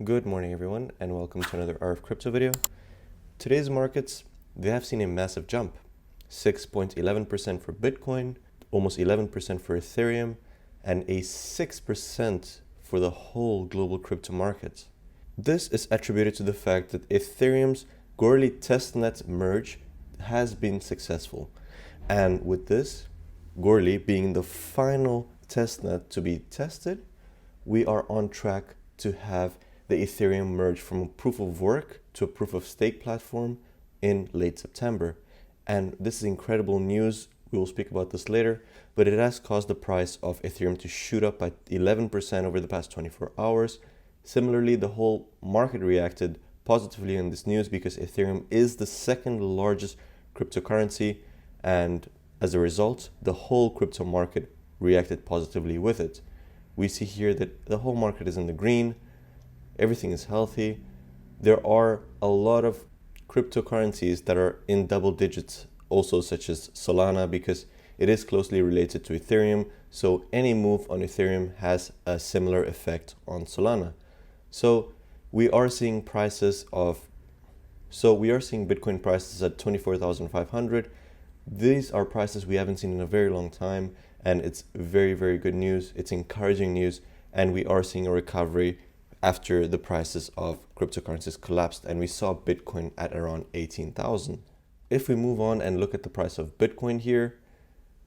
Good morning everyone and welcome to another Hour of Crypto video. Today's markets, they have seen a massive jump. 6.11% for Bitcoin, almost 11% for Ethereum, and a 6% for the whole global crypto market. This is attributed to the fact that Ethereum's Goerli testnet merge has been successful. And with this, Goerli being the final testnet to be tested, we are on track to have the Ethereum merge from a proof of work to a proof of stake platform in late September. And this is incredible news. We will speak about this later, but it has caused the price of Ethereum to shoot up by 11% over the past 24 hours. Similarly, the whole market reacted positively in this news because Ethereum is the second largest cryptocurrency, and as a result, the whole crypto market reacted positively with it. We see here that the whole market is in the green, everything is healthy. There are a lot of cryptocurrencies that are in double digits also, such as Solana, because it is closely related to Ethereum, so any move on Ethereum has a similar effect on Solana. So we are seeing Bitcoin prices at 24,500. These are prices we haven't seen in a very long time, and it's very, very good news. It's encouraging news, and we are seeing a recovery after the prices of cryptocurrencies collapsed, and we saw Bitcoin at around 18,000. If we move on and look at the price of Bitcoin here,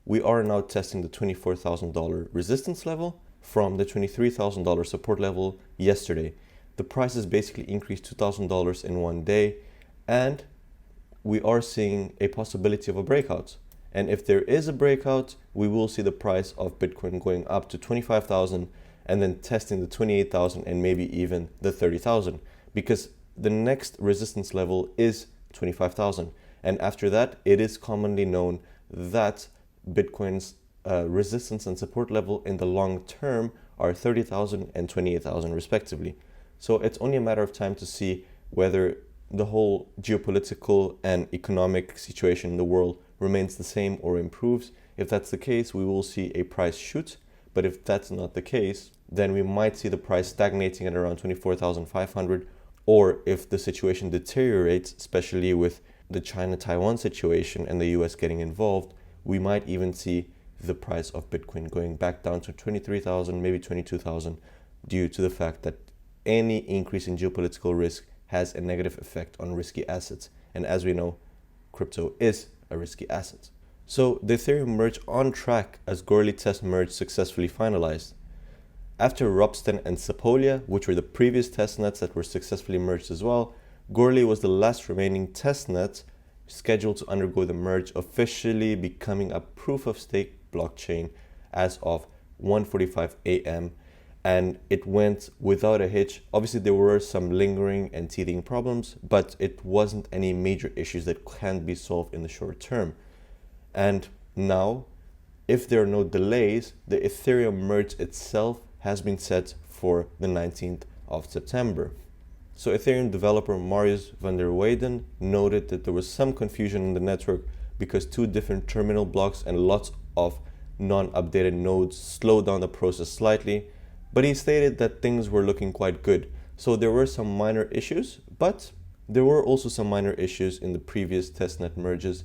we are now testing the $24,000 resistance level from the $23,000 support level yesterday. The price has basically increased $2,000 in one day, and we are seeing a possibility of a breakout. And if there is a breakout, we will see the price of Bitcoin going up to 25,000 and then testing the 28,000 and maybe even the 30,000, because the next resistance level is 25,000. And after that, it is commonly known that Bitcoin's resistance and support level in the long term are 30,000 and 28,000 respectively. So it's only a matter of time to see whether the whole geopolitical and economic situation in the world remains the same or improves. If that's the case, we will see a price shoot. But if that's not the case, then we might see the price stagnating at around 24,500. Or if the situation deteriorates, especially with the China-Taiwan situation and the US getting involved, we might even see the price of Bitcoin going back down to 23,000, maybe 22,000, due to the fact that any increase in geopolitical risk has a negative effect on risky assets. And as we know, crypto is a risky asset. So the Ethereum merge on track as Goerli test merge successfully finalized. After Ropsten and Sepolia, which were the previous testnets that were successfully merged as well, Goerli was the last remaining testnet scheduled to undergo the merge, officially becoming a proof of stake blockchain as of 1:45 a.m. And it went without a hitch. Obviously, there were some lingering and teething problems, but it wasn't any major issues that can't be solved in the short term. And now, if there are no delays, the Ethereum merge itself has been set for the 19th of September. So Ethereum developer Marius van der Weyden noted that there was some confusion in the network because two different terminal blocks and lots of non-updated nodes slowed down the process slightly, but he stated that things were looking quite good. So there were some minor issues, but there were also some minor issues in the previous testnet merges,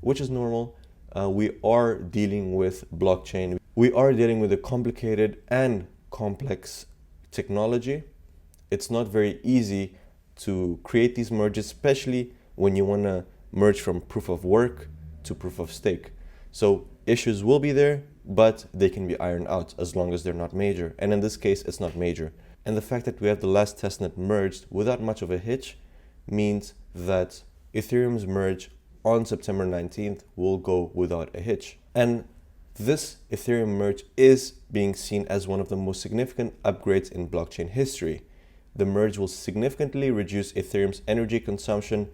which is normal. We are dealing with blockchain. We are dealing with a complicated and complex technology. It's not very easy to create these merges, especially when you want to merge from proof of work to proof of stake. So issues will be there, but they can be ironed out as long as they're not major. And in this case, it's not major. And the fact that we have the last testnet merged without much of a hitch means that Ethereum's merge on September 19th will go without a hitch. And this Ethereum merge is being seen as one of the most significant upgrades in blockchain history. The merge will significantly reduce Ethereum's energy consumption,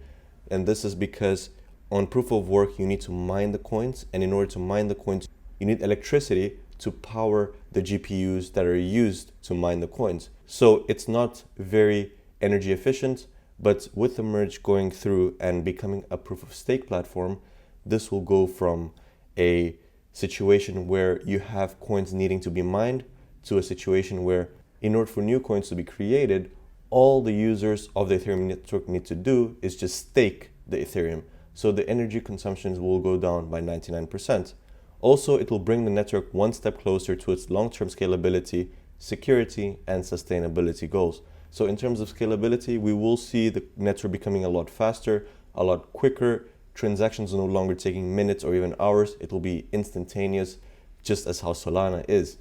and this is because on proof of work you need to mine the coins, and in order to mine the coins you need electricity to power the GPUs that are used to mine the coins. So it's not very energy efficient, but with the merge going through and becoming a proof of stake platform, this will go from a situation where you have coins needing to be mined to a situation where in order for new coins to be created, all the users of the Ethereum network need to do is just stake the Ethereum. So the energy consumptions will go down by 99%. Also, it will bring the network one step closer to its long-term scalability, security, and sustainability goals. So in terms of scalability, we will see the network becoming a lot faster, a lot quicker. Transactions are no longer taking minutes or even hours. It will be instantaneous, just as how Solana is.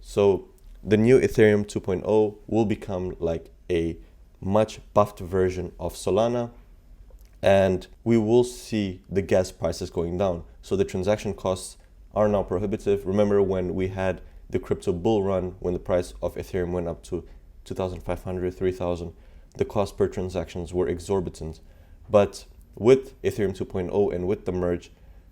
So the new Ethereum 2.0 will become like a much buffed version of Solana, and we will see the gas prices going down. So the transaction costs are now prohibitive. Remember when we had the crypto bull run, when the price of Ethereum went up to 2,500, 3,000, the cost per transactions were exorbitant. But with Ethereum 2.0 and with the merge,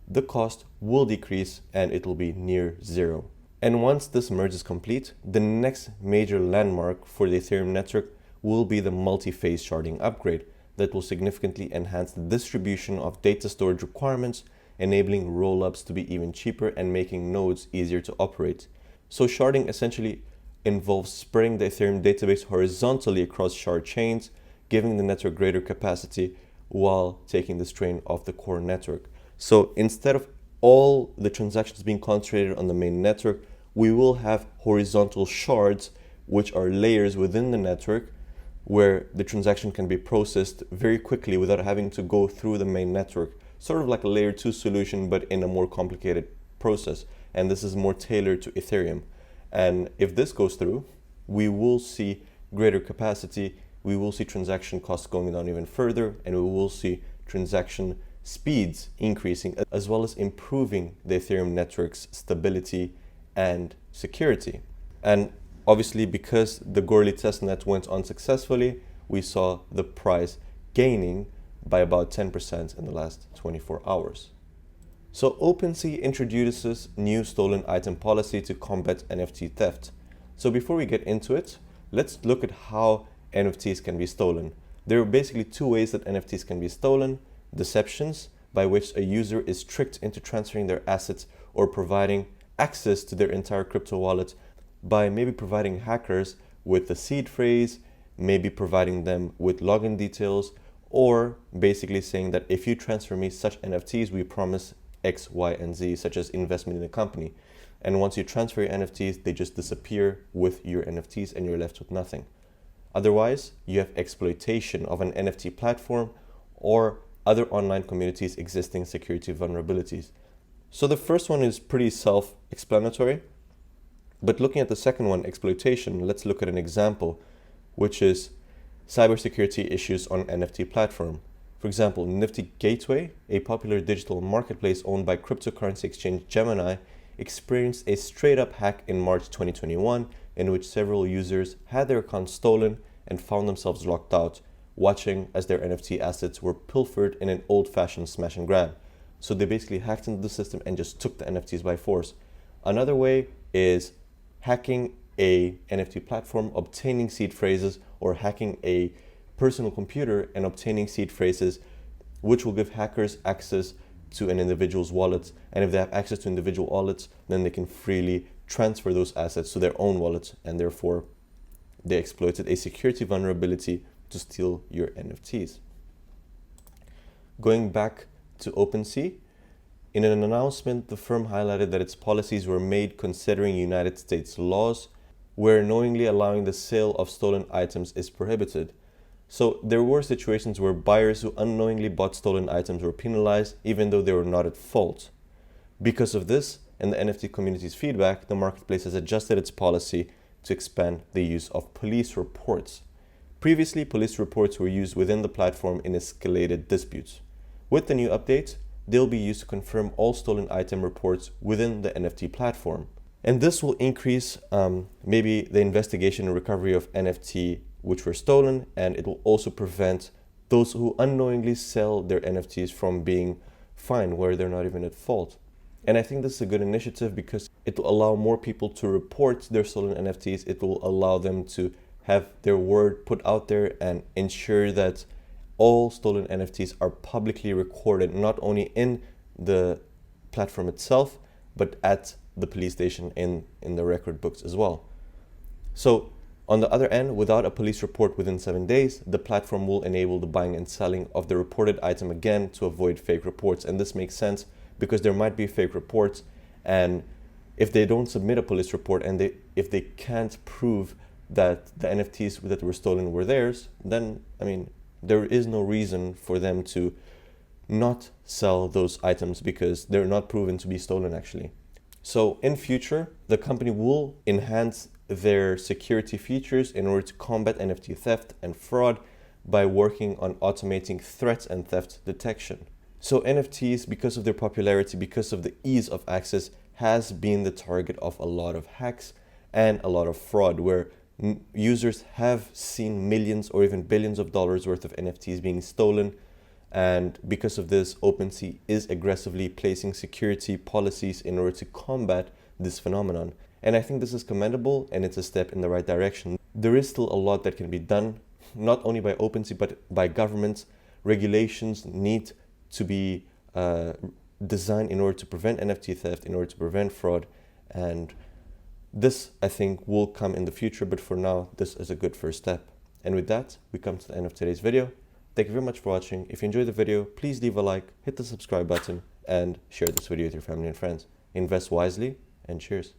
the cost will decrease and it will be near zero. And once this merge is complete, the next major landmark for the Ethereum network will be the multi-phase sharding upgrade that will significantly enhance the distribution of data storage requirements, enabling rollups to be even cheaper and making nodes easier to operate. So sharding essentially involves spreading the Ethereum database horizontally across shard chains, giving the network greater capacity while taking the strain off the core network. So instead of all the transactions being concentrated on the main network, we will have horizontal shards, which are layers within the network where the transaction can be processed very quickly without having to go through the main network. Sort of like a layer 2 solution, but in a more complicated process. And this is more tailored to Ethereum. And if this goes through, we will see greater capacity, we will see transaction costs going down even further, and we will see transaction speeds increasing, as well as improving the Ethereum network's stability and security. And obviously, because the Goerli testnet went on successfully, we saw the price gaining by about 10% in the last 24 hours. So OpenSea introduces new stolen item policy to combat NFT theft. So before we get into it, let's look at how NFTs can be stolen. There are basically two ways that NFTs can be stolen: deceptions, by which a user is tricked into transferring their assets or providing access to their entire crypto wallet by maybe providing hackers with the seed phrase, maybe providing them with login details, or basically saying that if you transfer me such NFTs, we promise X, Y, and Z, such as investment in the company. And once you transfer your NFTs, they just disappear with your NFTs and you're left with nothing. Otherwise, you have exploitation of an NFT platform or other online communities' existing security vulnerabilities. So the first one is pretty self-explanatory, but looking at the second one, exploitation, let's look at an example, which is cybersecurity issues on NFT platform. For example, Nifty Gateway, a popular digital marketplace owned by cryptocurrency exchange Gemini, experienced a straight-up hack in March 2021 in which several users had their accounts stolen and found themselves locked out, watching as their NFT assets were pilfered in an old-fashioned smash and grab. So they basically hacked into the system and just took the NFTs by force. Another way is hacking a NFT platform, obtaining seed phrases, or hacking a personal computer and obtaining seed phrases, which will give hackers access to an individual's wallets. And if they have access to individual wallets, then they can freely transfer those assets to their own wallets, and therefore they exploited a security vulnerability to steal your NFTs. Going back to OpenSea, in an announcement, the firm highlighted that its policies were made considering United States laws, where knowingly allowing the sale of stolen items is prohibited. So there were situations where buyers who unknowingly bought stolen items were penalized, even though they were not at fault. Because of this, and the NFT community's feedback, the marketplace has adjusted its policy to expand the use of police reports. Previously, police reports were used within the platform in escalated disputes. With the new updates, they'll be used to confirm all stolen item reports within the NFT platform. And this will increase maybe the investigation and recovery of NFT which were stolen, and it will also prevent those who unknowingly sell their NFTs from being fined where they're not even at fault. And I think this is a good initiative because it will allow more people to report their stolen NFTs. It will allow them to have their word put out there and ensure that all stolen NFTs are publicly recorded, not only in the platform itself, but at the police station in the record books as well. So On the other end, without a police report within 7 days, the platform will enable the buying and selling of the reported item again to avoid fake reports. And this makes sense because there might be fake reports, and if they don't submit a police report and if they can't prove that the NFTs that were stolen were theirs, then I mean there is no reason for them to not sell those items because they're not proven to be stolen actually. So in future, the company will enhance their security features in order to combat NFT theft and fraud by working on automating threats and theft detection. So NFTs, because of their popularity, because of the ease of access, has been the target of a lot of hacks and a lot of fraud, where users have seen millions or even billions of dollars worth of NFTs being stolen. And because of this, OpenSea is aggressively placing security policies in order to combat this phenomenon. And I think this is commendable and it's a step in the right direction. There is still a lot that can be done, not only by OpenSea, but by governments. Regulations need to be designed in order to prevent NFT theft, in order to prevent fraud. And this, I think, will come in the future. But for now, this is a good first step. And with that, we come to the end of today's video. Thank you very much for watching. If you enjoyed the video, please leave a like, hit the subscribe button, and share this video with your family and friends. Invest wisely, and cheers.